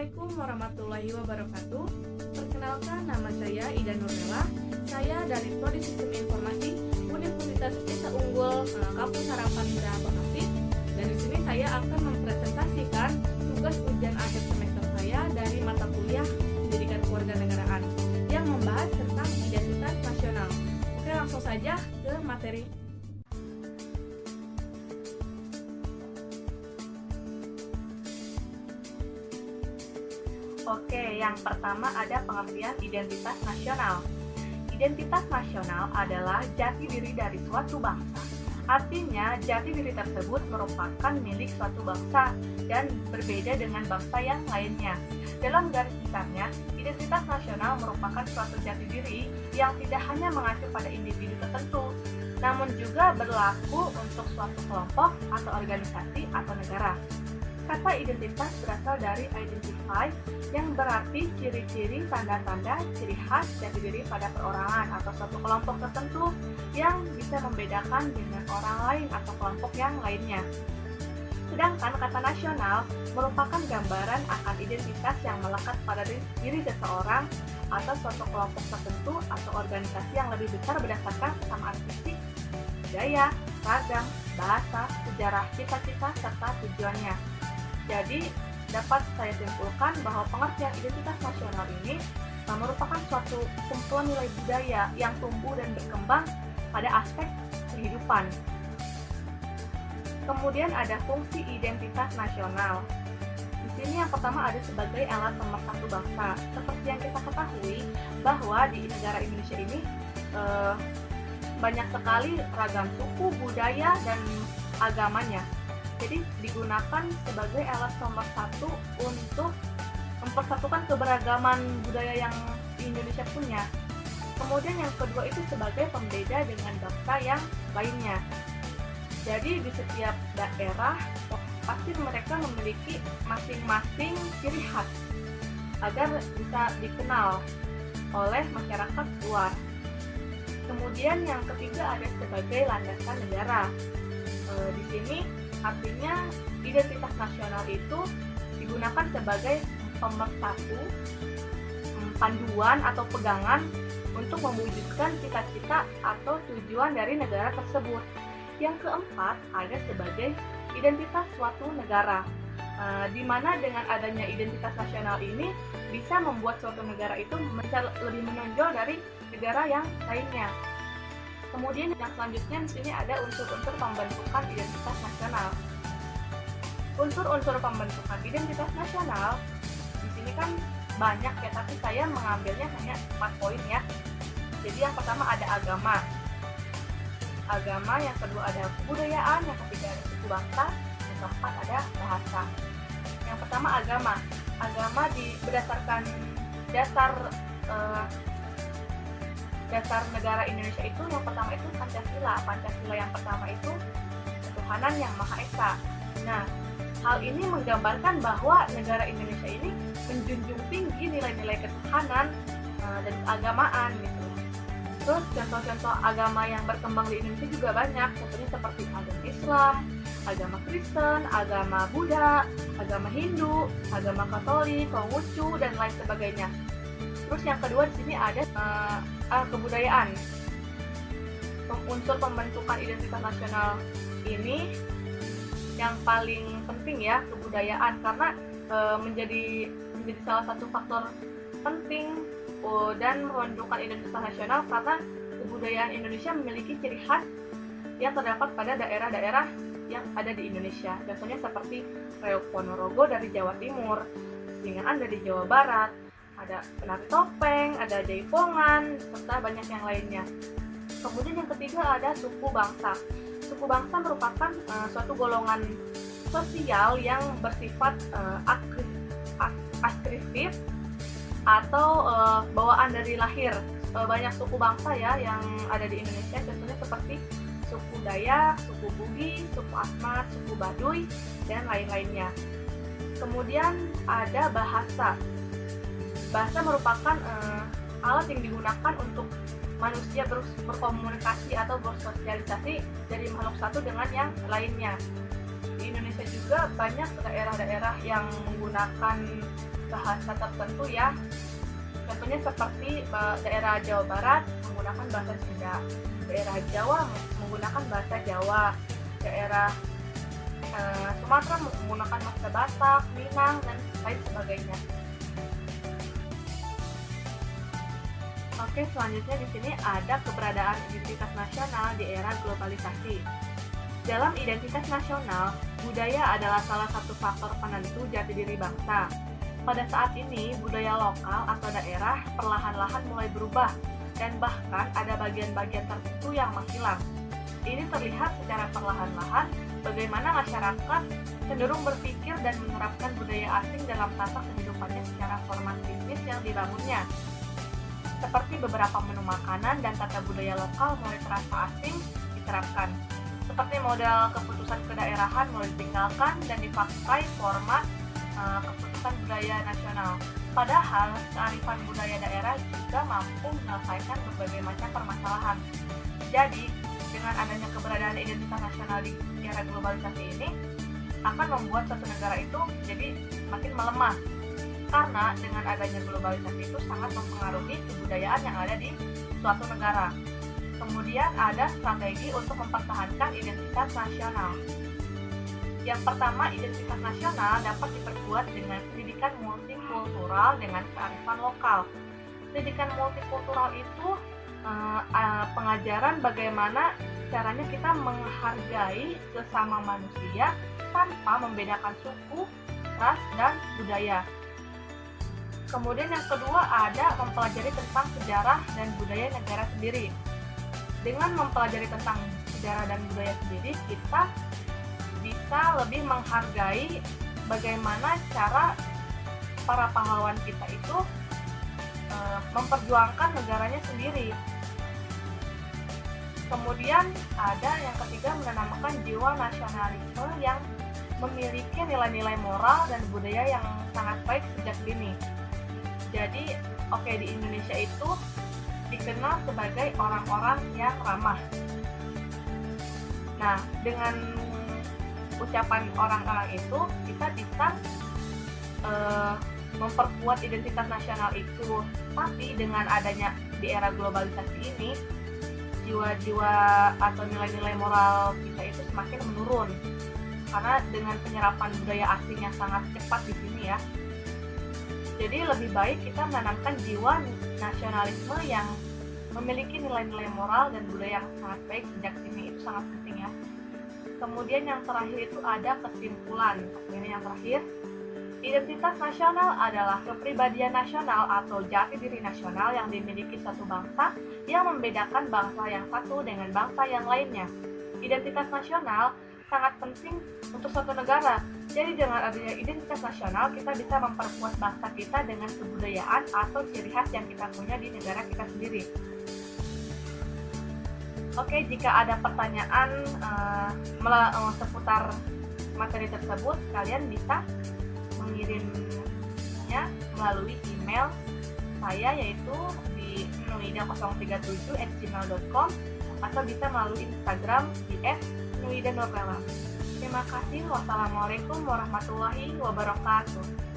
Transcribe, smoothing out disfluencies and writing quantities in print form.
Assalamualaikum warahmatullahi wabarakatuh. Perkenalkan, nama saya Ida Nurmela. Saya dari Prodi Sistem Informasi Universitas Desa Unggul Kampus Harapan Indah Bekasi. Dan di sini saya akan mempresentasikan tugas ujian akhir semester saya dari mata kuliah Pendidikan Kewarganegaraan yang membahas tentang identitas nasional. Oke, langsung saja ke materi. Oke, yang pertama ada pengertian identitas nasional. Identitas nasional adalah jati diri dari suatu bangsa. Artinya, jati diri tersebut merupakan milik suatu bangsa dan berbeda dengan bangsa yang lainnya. Dalam garis besarnya, identitas nasional merupakan suatu jati diri yang tidak hanya mengacu pada individu tertentu, namun juga berlaku untuk suatu kelompok atau organisasi atau negara. Kata identitas berasal dari identify yang berarti ciri-ciri, tanda-tanda, ciri khas jati diri pada perorangan atau suatu kelompok tertentu yang bisa membedakan dengan orang lain atau kelompok yang lainnya. Sedangkan kata nasional merupakan gambaran akan identitas yang melekat pada diri seseorang atau suatu kelompok tertentu atau organisasi yang lebih besar berdasarkan kesamaan fisik, budaya, ragam, bahasa, sejarah, cita-cita, serta tujuannya. Jadi, dapat saya simpulkan bahwa pengertian identitas nasional ini merupakan suatu kumpulan nilai budaya yang tumbuh dan berkembang pada aspek kehidupan. Kemudian ada fungsi identitas nasional. Di sini yang pertama ada sebagai alat pemersatu bangsa. Seperti yang kita ketahui bahwa di negara Indonesia ini banyak sekali ragam suku, budaya, dan agamanya. Jadi digunakan sebagai alat pemersatu untuk mempersatukan keberagaman budaya yang di Indonesia punya. Kemudian yang kedua itu sebagai pembeda dengan bangsa yang lainnya. Jadi di setiap daerah pasti mereka memiliki masing-masing ciri khas agar bisa dikenal oleh masyarakat luar. Kemudian yang ketiga ada sebagai landasan negara. Di sini artinya identitas nasional itu digunakan sebagai pemersatu, panduan atau pegangan untuk mewujudkan cita-cita atau tujuan dari negara tersebut. Yang keempat ada sebagai identitas suatu negara, di mana dengan adanya identitas nasional ini bisa membuat suatu negara itu lebih menonjol dari negara yang lainnya. Kemudian yang selanjutnya di sini ada unsur-unsur pembentukan identitas nasional. Unsur-unsur pembentukan identitas nasional di sini kan banyak ya, tapi saya mengambilnya hanya 4 poin ya. Jadi yang pertama ada agama, yang kedua ada kebudayaan, yang ketiga ada suku bangsa, yang keempat ada bahasa. Yang pertama agama berdasarkan dasar negara Indonesia itu yang pertama itu Pancasila yang pertama itu ketuhanan yang Maha Esa. Nah, hal ini menggambarkan bahwa negara Indonesia ini menjunjung tinggi nilai-nilai ketuhanan dan keagamaan gitu. Terus contoh-contoh agama yang berkembang di Indonesia juga banyak, contohnya seperti agama Islam, agama Kristen, agama Buddha, agama Hindu, agama Katolik, Konghucu, dan lain sebagainya. Terus yang kedua di sini ada kebudayaan. Unsur pembentukan identitas nasional ini yang paling penting ya, kebudayaan, karena menjadi salah satu faktor penting dan menentukan identitas nasional karena kebudayaan Indonesia memiliki ciri khas yang terdapat pada daerah-daerah yang ada di Indonesia. Contohnya seperti Reok Ponorogo dari Jawa Timur, Seringan dari Jawa Barat, ada penari topeng, ada jaipongan, serta banyak yang lainnya. Kemudian yang ketiga ada suku bangsa. Suku bangsa merupakan suatu golongan sosial yang bersifat akriftif atau bawaan dari lahir. Banyak suku bangsa ya yang ada di Indonesia, contohnya seperti suku Dayak, suku Bugis, suku Asmat, suku Baduy, dan lain-lainnya. Kemudian ada bahasa. Bahasa merupakan alat yang digunakan untuk manusia berkomunikasi atau bersosialisasi dari makhluk satu dengan yang lainnya. Di Indonesia juga banyak daerah-daerah yang menggunakan bahasa tertentu ya. Contohnya seperti daerah Jawa Barat menggunakan bahasa Sunda, daerah Jawa menggunakan bahasa Jawa, daerah Sumatera menggunakan bahasa Batak, Minang, dan lain sebagainya. Oke, selanjutnya di sini ada keberadaan identitas nasional di era globalisasi. Dalam identitas nasional, budaya adalah salah satu faktor penentu jati diri bangsa. Pada saat ini, budaya lokal atau daerah perlahan-lahan mulai berubah, dan bahkan ada bagian-bagian tertentu yang menghilang. Ini terlihat secara perlahan-lahan bagaimana masyarakat cenderung berpikir dan menerapkan budaya asing dalam tata kehidupannya secara format bisnis yang dibangunnya. Seperti beberapa menu makanan dan tata budaya lokal mulai terasa asing diterapkan. Seperti model keputusan kedaerahan mulai ditinggalkan dan dipakai format keputusan budaya nasional. Padahal kearifan budaya daerah juga mampu menyelesaikan berbagai macam permasalahan. Jadi, dengan adanya keberadaan identitas nasional di era globalisasi ini akan membuat suatu negara itu jadi makin melemah. Karena dengan adanya globalisasi itu sangat mempengaruhi kebudayaan yang ada di suatu negara. Kemudian ada strategi untuk mempertahankan identitas nasional. Yang pertama, identitas nasional dapat diperkuat dengan pendidikan multikultural dengan kearifan lokal. Pendidikan multikultural itu pengajaran bagaimana caranya kita menghargai sesama manusia tanpa membedakan suku, ras, dan budaya. Kemudian yang kedua ada mempelajari tentang sejarah dan budaya negara sendiri. Dengan mempelajari tentang sejarah dan budaya sendiri, kita bisa lebih menghargai bagaimana cara para pahlawan kita itu memperjuangkan negaranya sendiri. Kemudian ada yang ketiga, menanamkan jiwa nasionalisme yang memiliki nilai-nilai moral dan budaya yang sangat baik sejak dini. Jadi, di Indonesia itu dikenal sebagai orang-orang yang ramah. Nah, dengan ucapan orang-orang itu, kita bisa memperkuat identitas nasional itu. Tapi dengan adanya di era globalisasi ini, jiwa-jiwa atau nilai-nilai moral kita itu semakin menurun. Karena dengan penyerapan budaya asing yang sangat cepat di sini ya. Jadi lebih baik kita menanamkan jiwa nasionalisme yang memiliki nilai-nilai moral dan budaya yang sangat baik sejak dini. Itu sangat penting ya. Kemudian yang terakhir itu ada kesimpulan. Ini yang terakhir. Identitas nasional adalah kepribadian nasional atau jati diri nasional yang dimiliki suatu bangsa yang membedakan bangsa yang satu dengan bangsa yang lainnya. Identitas nasional sangat penting untuk suatu negara. Jadi dengan adanya identitas nasional, kita bisa memperkuat bangsa kita dengan kebudayaan atau ciri khas yang kita punya di negara kita sendiri. Oke, jika ada pertanyaan seputar materi tersebut, kalian bisa mengirimnya melalui email saya, yaitu di nuida037@gmail.com, atau bisa melalui Instagram di @nuida_nurlela. Terima kasih. Wassalamualaikum warahmatullahi wabarakatuh.